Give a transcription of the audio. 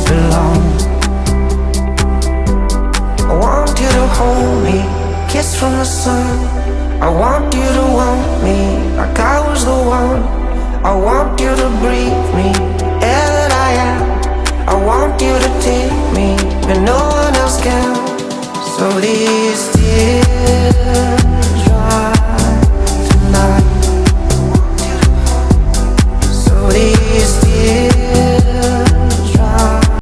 belong. I want you to hold me, kiss from the sun. I want you to want me like I was the one. I want you to breathe me, the air that I am. I want you to take me where no one else can. So these tears